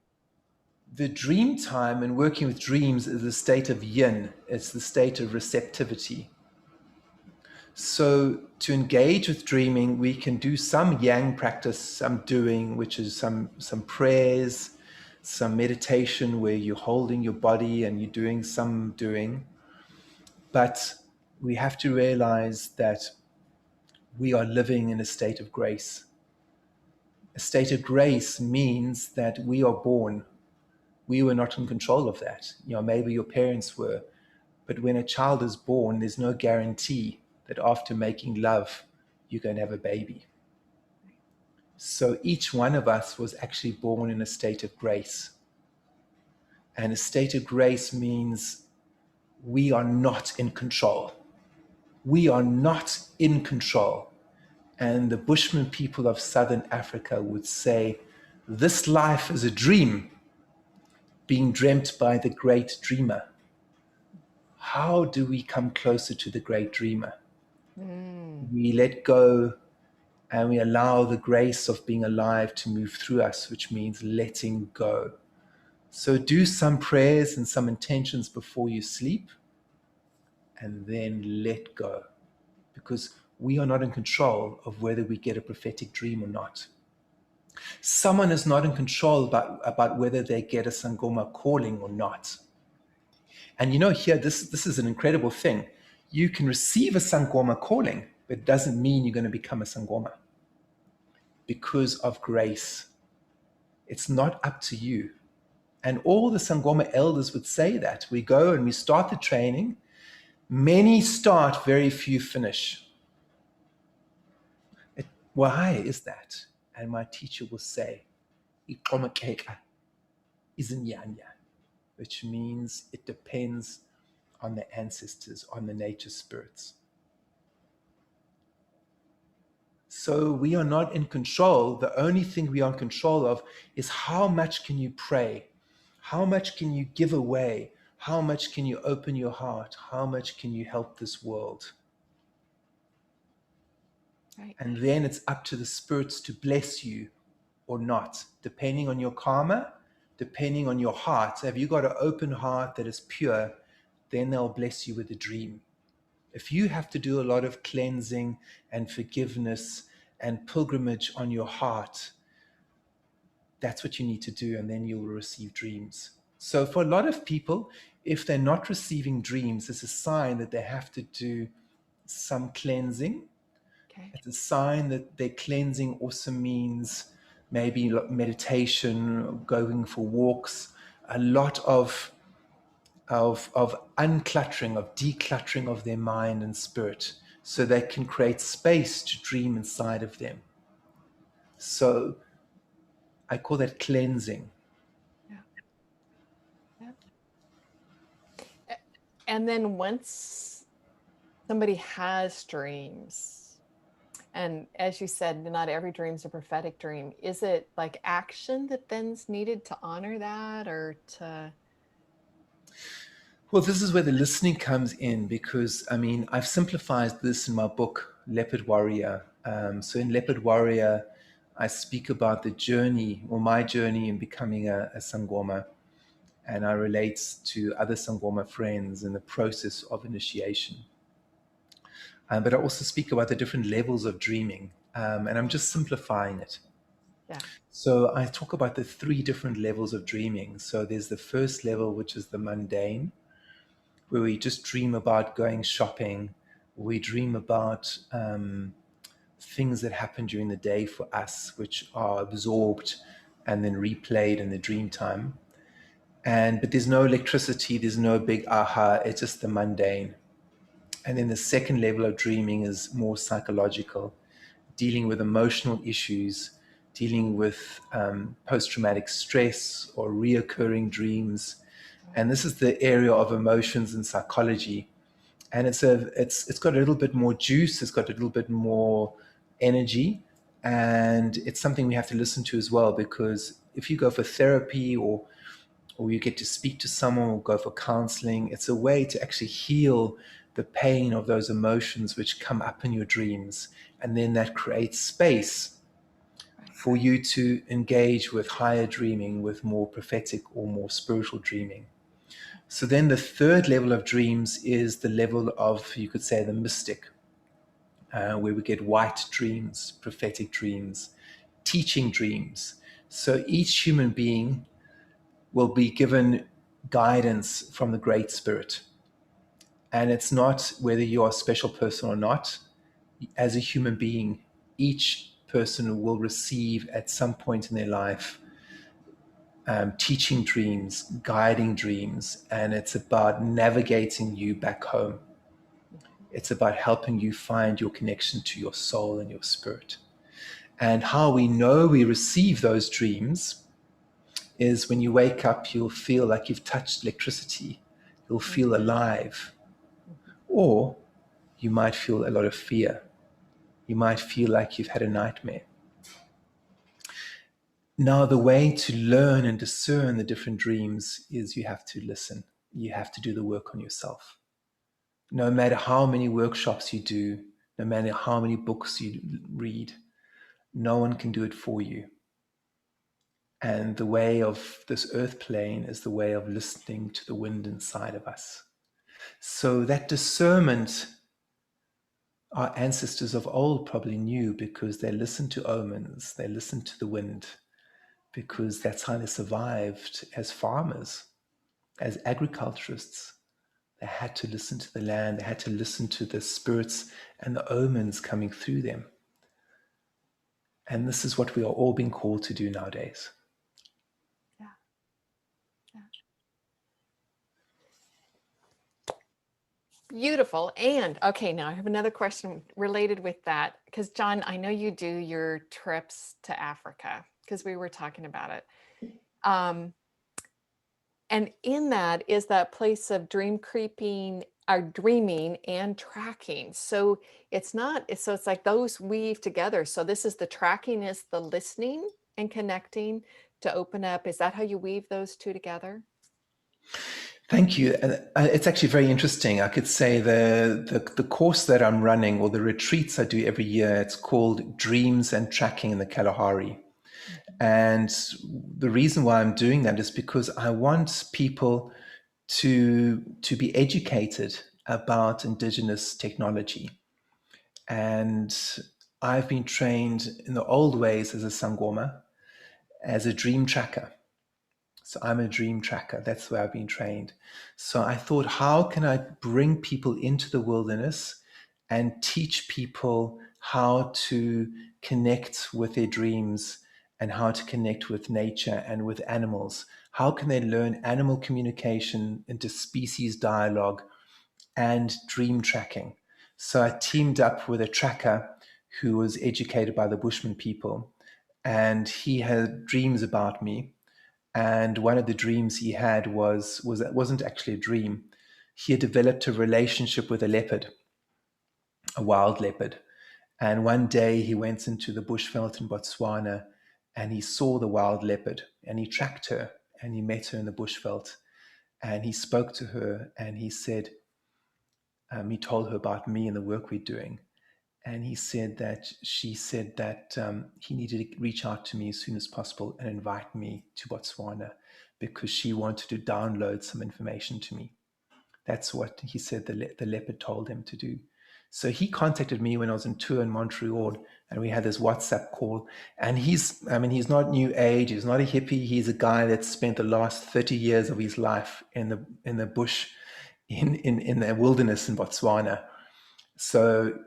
[SPEAKER 2] The dream time and working with dreams is a state of yin. It's the state of receptivity. So to engage with dreaming, we can do some yang practice, some doing, which is some prayers, some meditation where you're holding your body and you're doing some doing. But we have to realize that we are living in a state of grace. A state of grace means that we are born. We were not in control of that. Maybe your parents were. But when a child is born, there's no guarantee that after making love, you're going to have a baby. So each one of us was actually born in a state of grace. And a state of grace means we are not in control. We are not in control. And the Bushman people of Southern Africa would say, this life is a dream being dreamt by the great dreamer. How do we come closer to the great dreamer? We let go and we allow the grace of being alive to move through us, which means letting go. So do some prayers and some intentions before you sleep and then let go, because we are not in control of whether we get a prophetic dream or not. Someone is not in control about whether they get a sangoma calling or not. And here, this is an incredible thing. You can receive a sangoma calling, but it doesn't mean you're going to become a sangoma. because of grace. It's not up to you. And all the Sangoma elders would say that. We go and we start the training. Many start, very few finish. Why is that? And my teacher will say, which means it depends on the ancestors, on the nature spirits. So we are not in control. The only thing we are in control of is how much can you pray? How much can you give away? How much can you open your heart? How much can you help this world?
[SPEAKER 1] Right.
[SPEAKER 2] And then it's up to the spirits to bless you or not, depending on your karma, depending on your heart. Have you got an open heart that is pure, then they'll bless you with a dream. If you have to do a lot of cleansing and forgiveness and pilgrimage on your heart, that's what you need to do, and then you'll receive dreams. So for a lot of people, if they're not receiving dreams, it's a sign that they have to do some cleansing.
[SPEAKER 1] Okay.
[SPEAKER 2] It's a sign that their cleansing also means maybe meditation, going for walks, a lot of uncluttering, of decluttering of their mind and spirit, so they can create space to dream inside of them. So I call that cleansing.
[SPEAKER 1] Yeah. Yeah. And then once somebody has dreams, and as you said, not every dream is a prophetic dream, is it like action that then's needed to honor that, or to?
[SPEAKER 2] Well, this is where the listening comes in, because, I mean, I've simplified this in my book, Leopard Warrior. So in Leopard Warrior, I speak about the journey, or my journey in becoming a Sangoma. And I relate to other Sangoma friends in the process of initiation. But I also speak about the different levels of dreaming, and I'm just simplifying it.
[SPEAKER 1] Yeah.
[SPEAKER 2] So I talk about the 3 different levels of dreaming. So there's the first level, which is the mundane, where we just dream about going shopping. We dream about things that happen during the day for us, which are absorbed and then replayed in the dream time. But there's no electricity, there's no big aha, it's just the mundane. And then the second level of dreaming is more psychological, dealing with emotional issues, dealing with post-traumatic stress or reoccurring dreams. And this is the area of emotions and psychology. And it's got a little bit more juice, it's got a little bit more energy, and it's something we have to listen to as well, because if you go for therapy or you get to speak to someone or go for counseling, it's a way to actually heal the pain of those emotions which come up in your dreams. And then that creates space for you to engage with higher dreaming, with more prophetic or more spiritual dreaming. So then the third level of dreams is the level of, you could say, the mystic, where we get white dreams, prophetic dreams, teaching dreams. So each human being will be given guidance from the Great Spirit. And it's not whether you are a special person or not. As a human being, each person will receive at some point in their life teaching dreams, guiding dreams, and it's about navigating you back home. It's about helping you find your connection to your soul and your spirit. And how we know we receive those dreams is when you wake up, you'll feel like you've touched electricity. You'll feel alive. Or you might feel a lot of fear. You might feel like you've had a nightmare. Now, the way to learn and discern the different dreams is you have to listen. You have to do the work on yourself. No matter how many workshops you do, no matter how many books you read, no one can do it for you. And the way of this earth plane is the way of listening to the wind inside of us. So that discernment, our ancestors of old probably knew, because they listened to omens, they listened to the wind, because that's how they survived as farmers, as agriculturists. They had to listen to the land, they had to listen to the spirits and the omens coming through them. And this is what we are all being called to do nowadays.
[SPEAKER 1] Yeah. Yeah. Beautiful. And okay, now I have another question related with that. Because, John, I know you do your trips to Africa because we were talking about it. And in that is that place of dream creeping, or dreaming and tracking. So it's not, so it's like those weave together. So this is the tracking, is the listening and connecting to open up. Is that how you weave those two together?
[SPEAKER 2] Thank you. It's actually very interesting. I could say the course that I'm running, or the retreats I do every year, it's called Dreams and Tracking in the Kalahari. And the reason why I'm doing that is because I want people to be educated about indigenous technology. And I've been trained in the old ways as a sangoma, as a dream tracker. So I'm a dream tracker. That's where I've been trained. So I thought, how can I bring people into the wilderness and teach people how to connect with their dreams and how to connect with nature and with animals? How can they learn animal communication, interspecies dialogue, and dream tracking? So I teamed up with a tracker who was educated by the Bushman people, and he had dreams about me. And one of the dreams he had was it wasn't actually a dream. He had developed a relationship with a leopard, a wild leopard. And one day he went into the bushveld in Botswana and he saw the wild leopard and he tracked her and he met her in the bushveld and he spoke to her and he said, he told her about me and the work we're doing. And he said that she said that he needed to reach out to me as soon as possible and invite me to Botswana because she wanted to download some information to me. That's what he said the leopard told him to do. So he contacted me when I was on tour in Montreal, and we had this WhatsApp call. And he's not new age. He's not a hippie. He's a guy that spent the last 30 years of his life in the bush, in the wilderness in Botswana. So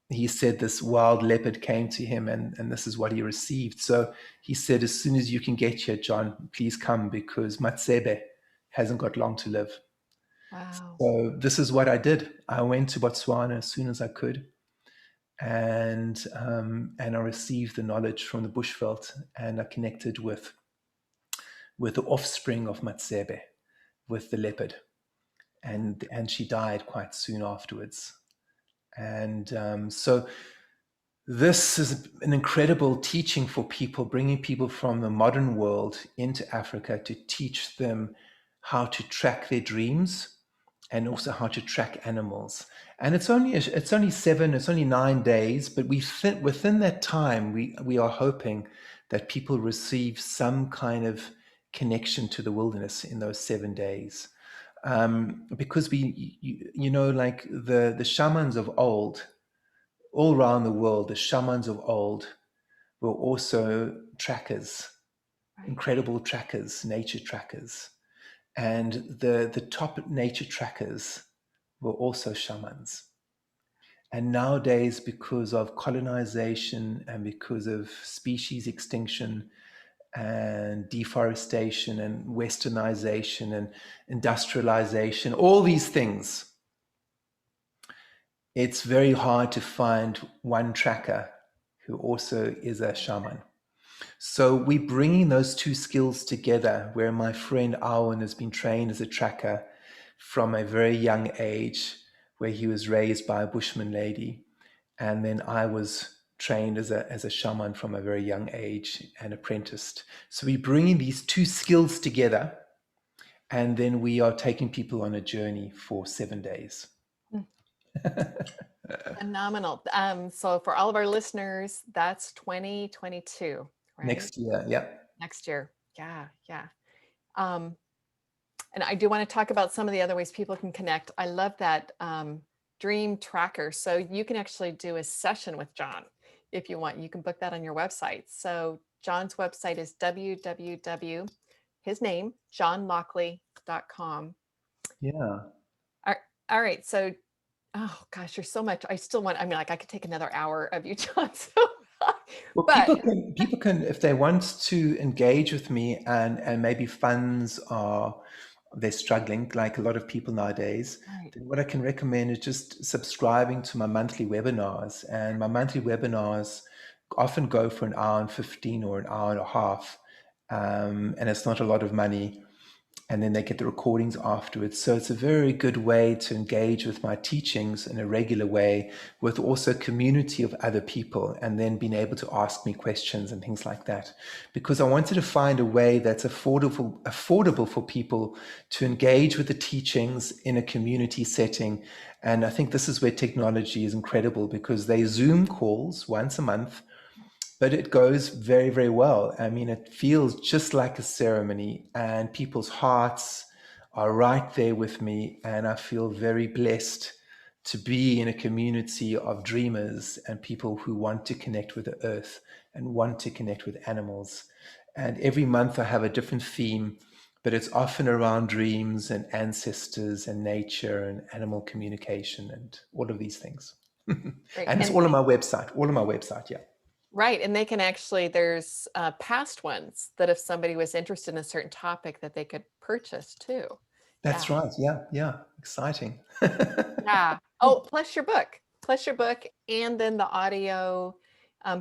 [SPEAKER 2] he said this wild leopard came to him and this is what he received. So he said, as soon as you can get here, John, please come because Matsebe hasn't got long to live.
[SPEAKER 1] Wow.
[SPEAKER 2] So this is what I did. I went to Botswana as soon as I could, and I received the knowledge from the bushveld, and I connected with the offspring of Matsebe, with the leopard, and she died quite soon afterwards. And so this is an incredible teaching for people, bringing people from the modern world into Africa to teach them how to track their dreams and also how to track animals. And it's only 9 days, but within that time, we are hoping that people receive some kind of connection to the wilderness in those 7 days. Because like the shamans of old, all around the world, the shamans of old were also trackers,
[SPEAKER 1] Right.
[SPEAKER 2] incredible trackers, nature trackers. And the top nature trackers were also shamans. And nowadays, because of colonization and because of species extinction and deforestation and westernization and industrialization, all these things, it's very hard to find one tracker who also is a shaman. So we're bringing those two skills together, where my friend Owen has been trained as a tracker from a very young age, where he was raised by a Bushman lady. And then I was trained as a shaman from a very young age and apprenticed. So we're bringing these two skills together, and then we are taking people on a journey for 7 days.
[SPEAKER 1] Phenomenal. So for all of our listeners, that's 2022, right?
[SPEAKER 2] Next year, yeah.
[SPEAKER 1] Next year. Yeah, yeah. And I do want to talk about some of the other ways people can connect. I love that dream tracker. So you can actually do a session with John if you want. You can book that on your website. So John's website is www, his name, johnlockley.com.
[SPEAKER 2] Yeah.
[SPEAKER 1] All right. So, oh gosh, there's so much. I still want, I mean, like I could take another hour of you, John. So
[SPEAKER 2] Well,
[SPEAKER 1] But
[SPEAKER 2] people can if they want to engage with me, and maybe funds are they're struggling like a lot of people nowadays.
[SPEAKER 1] right.
[SPEAKER 2] Then what I can recommend is just subscribing to my monthly webinars, and my monthly webinars often go for an hour and 15 or an hour and a half, and it's not a lot of money, and then they get the recordings afterwards. So it's a very good way to engage with my teachings in a regular way, with also community of other people, and then being able to ask me questions and things like that. Because I wanted to find a way that's affordable for people to engage with the teachings in a community setting. And I think this is where technology is incredible, because they Zoom calls once a month, but it goes very, very well. I mean, it feels just like a ceremony, and people's hearts are right there with me. And I feel very blessed to be in a community of dreamers and people who want to connect with the earth and want to connect with animals. And every month I have a different theme, but it's often around dreams and ancestors and nature and animal communication and all of these things.
[SPEAKER 1] Right.
[SPEAKER 2] And it's all on my website, yeah.
[SPEAKER 1] Right. And they can actually, there's past ones that if somebody was interested in a certain topic that they could purchase too.
[SPEAKER 2] That's
[SPEAKER 1] Yeah.
[SPEAKER 2] right. Yeah, yeah. Exciting.
[SPEAKER 1] Yeah. Oh, plus your book, and then the audio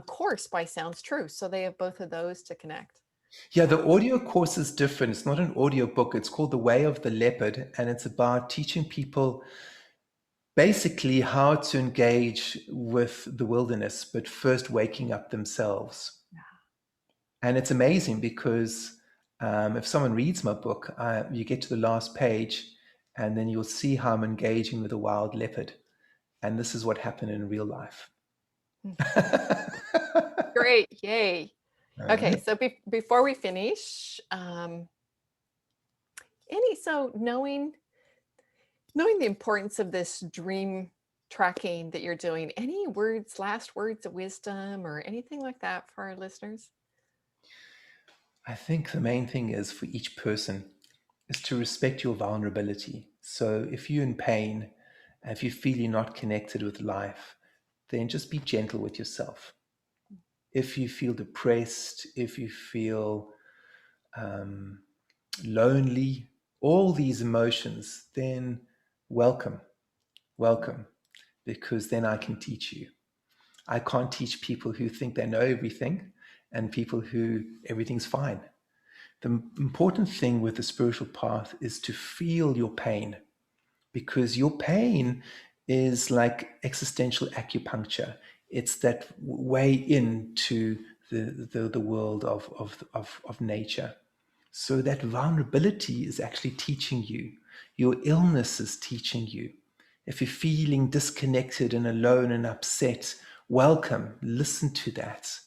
[SPEAKER 1] course by Sounds True. So they have both of those to connect.
[SPEAKER 2] Yeah,
[SPEAKER 1] Yeah.
[SPEAKER 2] the audio course is different. It's not an audio book. It's called The Way of the Leopard, and it's about teaching people basically how to engage with the wilderness, but first waking up themselves. And it's amazing because if someone reads my book, you get to the last page, and then you'll see how I'm engaging with a wild leopard. And this is what happened in real life.
[SPEAKER 1] Great. Yay. Okay. So before we finish, so knowing the importance of this dream tracking that you're doing, any last words of wisdom or anything like that for our listeners?
[SPEAKER 2] I think the main thing is for each person is to respect your vulnerability. So if you're in pain, if you feel you're not connected with life, then just be gentle with yourself. If you feel depressed, if you feel lonely, all these emotions, then welcome, because then I can teach you. I can't teach people who think they know everything and people who everything's fine. The important thing with the spiritual path is to feel your pain, because your pain is like existential acupuncture. It's that way into the world of nature. So that vulnerability is actually teaching you. Your illness is teaching you. If you're feeling disconnected and alone and upset, welcome, listen to that.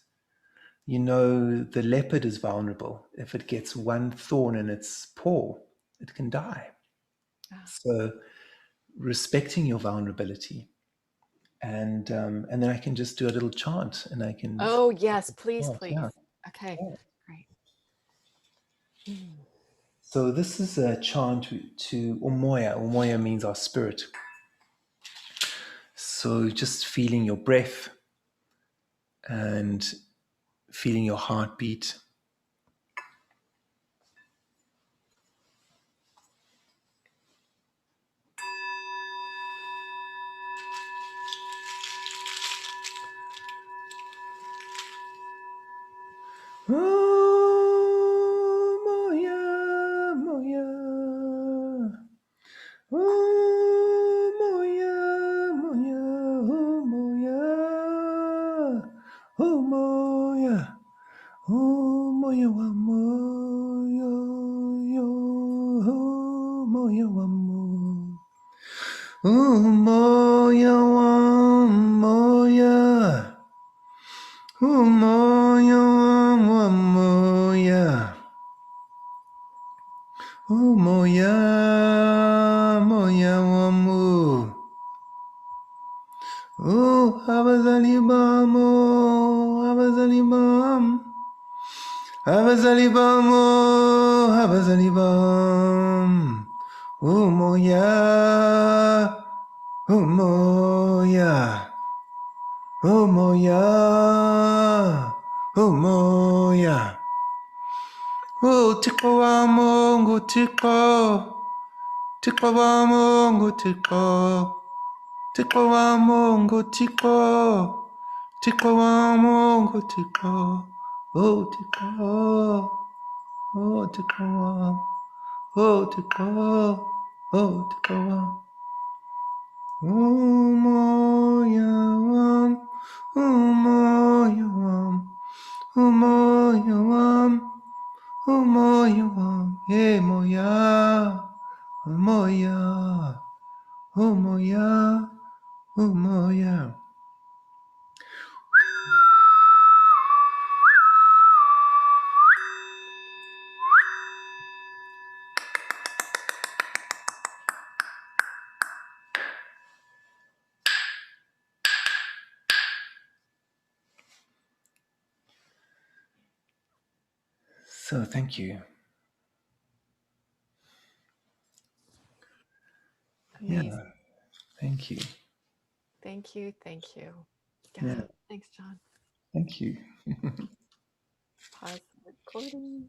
[SPEAKER 2] You know, the leopard is vulnerable. If it gets one thorn in its paw, it can die. So respecting your vulnerability, and then I can just do a little chant, and I can.
[SPEAKER 1] Oh, yes, please,
[SPEAKER 2] Chant,
[SPEAKER 1] please.
[SPEAKER 2] yeah.
[SPEAKER 1] Okay,
[SPEAKER 2] Yeah.
[SPEAKER 1] great.
[SPEAKER 2] So this is a chant to Umoya. Umoya means our spirit. So just feeling your breath and feeling your heartbeat. Oh, Moya, Moya. Oh, Moya, Moya, oh, Moya. Oh, Moya. Oh, Moya, wa, Moya, yo. Oh, Moya, wa, Moya. Oh, Moya, wa, Moya. Oh, Moya, wa, Moya. Oh, Moya, Moya, wa, Moya. Oh, Abazalibam, oh, Abazalibam. Abazalibam, oh, Abazalibam. Oh, Moya, oh, Moya. Oh moya, oh moya. Oh tiko wa mongo tiko, tiko wa mongo tiko, tiko wa mongo tiko, tiko wa mongo tiko. Oh tiko, oh tiko wa, oh tiko, oh tiko wa. Oh moya wam, oh moya wam, oh moya wam. Oh moya, hey moya, oh moya, oh moya, oh moya. So thank you.
[SPEAKER 1] Amazing.
[SPEAKER 2] Yeah, thank you.
[SPEAKER 1] Thank you. Thank you.
[SPEAKER 2] Yeah,
[SPEAKER 1] Thanks, John.
[SPEAKER 2] thank you.
[SPEAKER 1] Pause the recording.